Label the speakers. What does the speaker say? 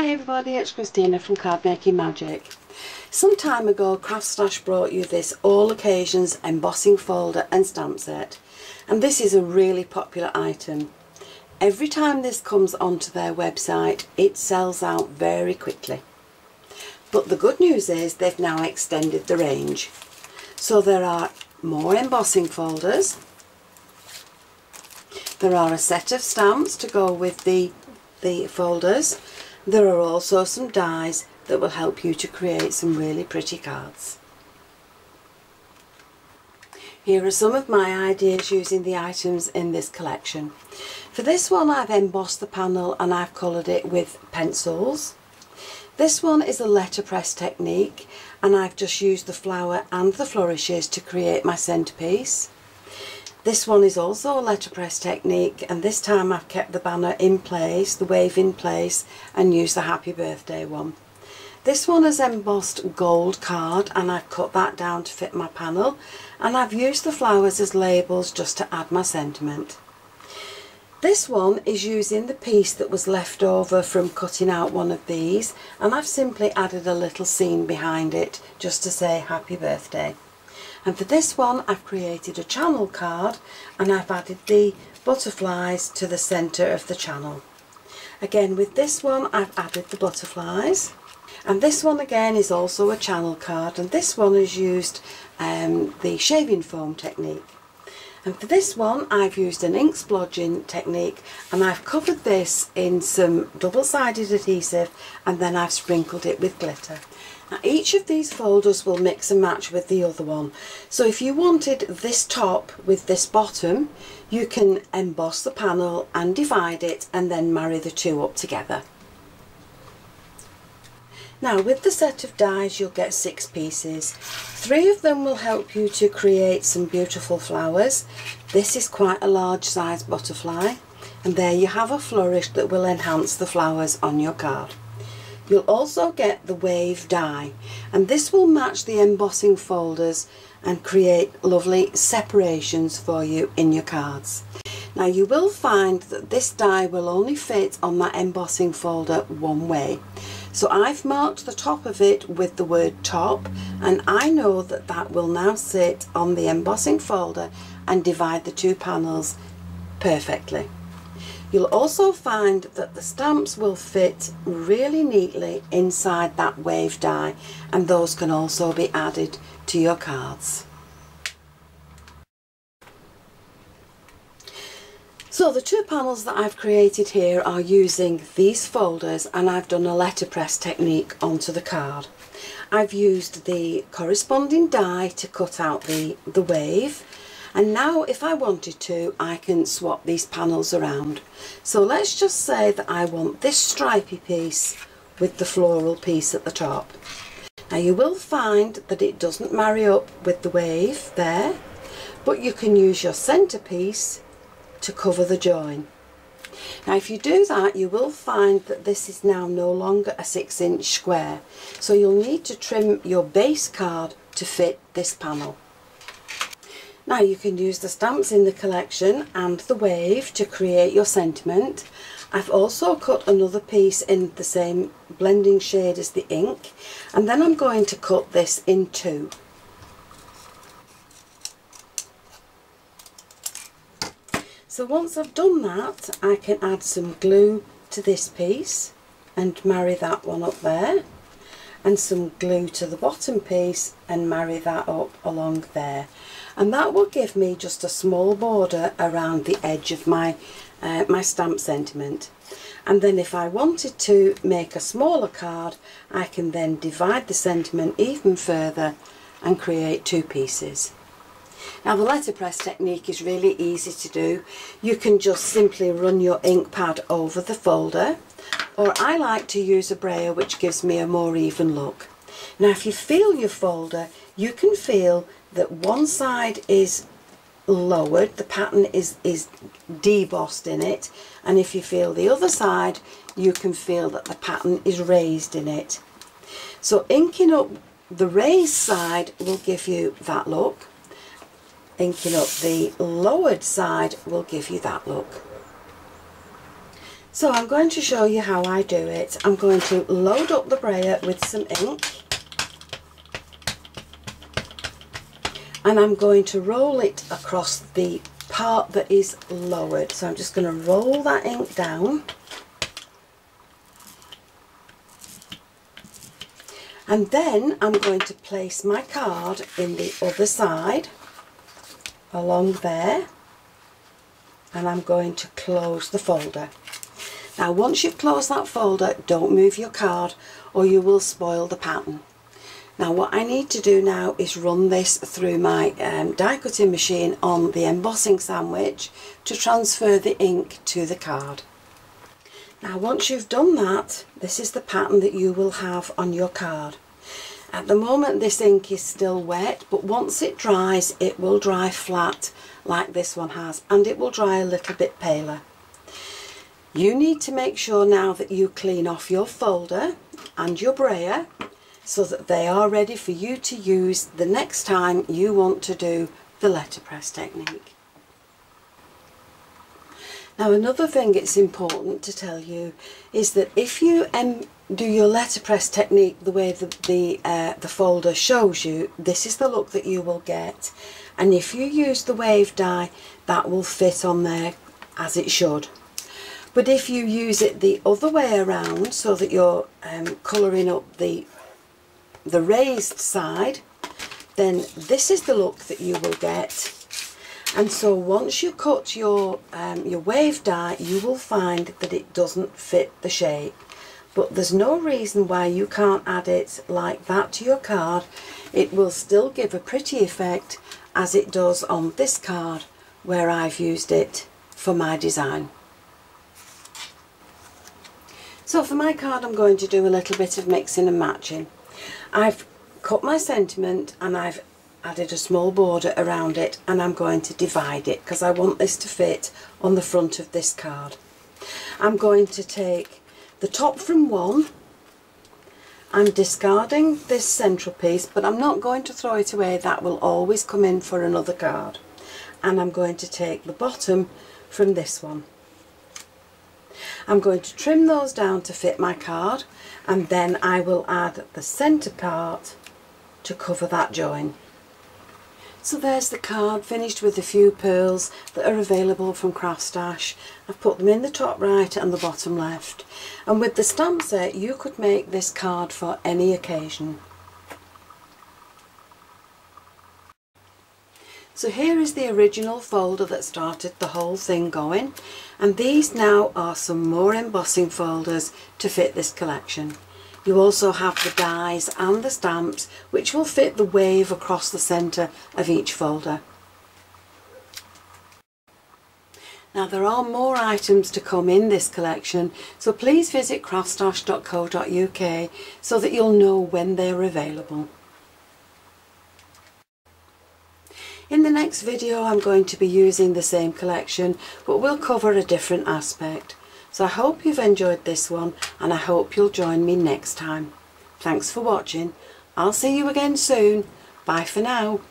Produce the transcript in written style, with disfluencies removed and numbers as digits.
Speaker 1: Hi everybody, it's Christina from Card Making Magic. Some time ago CraftStash brought you this all occasions embossing folder and stamp set, and this is a really popular item. Every time this comes onto their website it sells out very quickly. But the good news is they've now extended the range. So there are more embossing folders, there are a set of stamps to go with the folders. There are also some dies that will help you to create some really pretty cards. Here are some of my ideas using the items in this collection. For this one I've embossed the panel and I've coloured it with pencils. This one is a letterpress technique and I've just used the flower and the flourishes to create my centrepiece. This one is also a letterpress technique, and this time I've kept the banner in place, the wave in place, and used the happy birthday one. This one is embossed gold card and I've cut that down to fit my panel, and I've used the flowers as labels just to add my sentiment. This one is using the piece that was left over from cutting out one of these, and I've simply added a little scene behind it just to say happy birthday. And for this one I've created a channel card and I've added the butterflies to the centre of the channel. Again with this one I've added the butterflies, and this one again is also a channel card, and this one has used the shaving foam technique. And for this one I've used an ink splodging technique, and I've covered this in some double-sided adhesive and then I've sprinkled it with glitter. Now each of these folders will mix and match with the other one, so if you wanted this top with this bottom you can emboss the panel and divide it and then marry the two up together. Now with the set of dies you'll get 6 pieces. 3 of them will help you to create some beautiful flowers. This is quite a large size butterfly, and there you have a flourish that will enhance the flowers on your card. You'll also get the wave die, and this will match the embossing folders and create lovely separations for you in your cards. Now you will find that this die will only fit on that embossing folder one way. So I've marked the top of it with the word top, and I know that that will now sit on the embossing folder and divide the two panels perfectly. You'll also find that the stamps will fit really neatly inside that wave die, and those can also be added to your cards. So the 2 panels that I've created here are using these folders, and I've done a letterpress technique onto the card. I've used the corresponding die to cut out the wave, and now if I wanted to I can swap these panels around. So let's just say that I want this stripy piece with the floral piece at the top. Now you will find that it doesn't marry up with the wave there, but you can use your centrepiece to cover the join. Now if you do that you will find that this is now no longer a 6-inch square, so you'll need to trim your base card to fit this panel. Now you can use the stamps in the collection and the wave to create your sentiment. I've also cut another piece in the same blending shade as the ink, and then I'm going to cut this in 2. So once I've done that I can add some glue to this piece and marry that one up there, and some glue to the bottom piece and marry that up along there, and that will give me just a small border around the edge of my my stamp sentiment. And then if I wanted to make a smaller card I can then divide the sentiment even further and create 2 pieces. Now the letterpress technique is really easy to do. You can just simply run your ink pad over the folder, or I like to use a brayer which gives me a more even look. Now if you feel your folder you can feel that one side is lowered, the pattern is debossed in it, and if you feel the other side you can feel that the pattern is raised in it. So inking up the raised side will give you that look, inking up the lowered side will give you that look. So I'm going to show you how I do it. I'm going to load up the brayer with some ink, and I'm going to roll it across the part that is lowered. So I'm just going to roll that ink down, and then I'm going to place my card in the other side along there, and I'm going to close the folder. Now once you've closed that folder, don't move your card or you will spoil the pattern. Now what I need to do now is run this through my die cutting machine on the embossing sandwich to transfer the ink to the card. Now once you've done that, this is the pattern that you will have on your card. At the moment this ink is still wet, but once it dries it will dry flat like this one has, and it will dry a little bit paler. You need to make sure now that you clean off your folder and your brayer so that they are ready for you to use the next time you want to do the letterpress technique. Now another thing it's important to tell you is that if you do your letterpress technique the way the folder shows you, this is the look that you will get, and if you use the wave die, that will fit on there as it should. But if you use it the other way around, so that you're colouring up the raised side, then this is the look that you will get. And so once you cut your wave die, you will find that it doesn't fit the shape. But there's no reason why you can't add it like that to your card. It will still give a pretty effect as it does on this card where I've used it for my design. So for my card I'm going to do a little bit of mixing and matching. I've cut my sentiment and I've added a small border around it, and I'm going to divide it because I want this to fit on the front of this card. I'm going to take the top from one. I'm discarding this central piece, but I'm not going to throw it away. That will always come in for another card. And I'm going to take the bottom from this one. I'm going to trim those down to fit my card, and then I will add the centre part to cover that join. So there's the card finished with a few pearls that are available from CraftStash. I've put them in the top right and the bottom left. And with the stamp set you could make this card for any occasion. So here is the original folder that started the whole thing going, and these now are some more embossing folders to fit this collection. You also have the dies and the stamps which will fit the wave across the centre of each folder. Now there are more items to come in this collection, so please visit craftstash.co.uk so that you'll know when they're available. In the next video I'm going to be using the same collection, but we'll cover a different aspect. So I hope you've enjoyed this one, and I hope you'll join me next time. Thanks for watching. I'll see you again soon. Bye for now.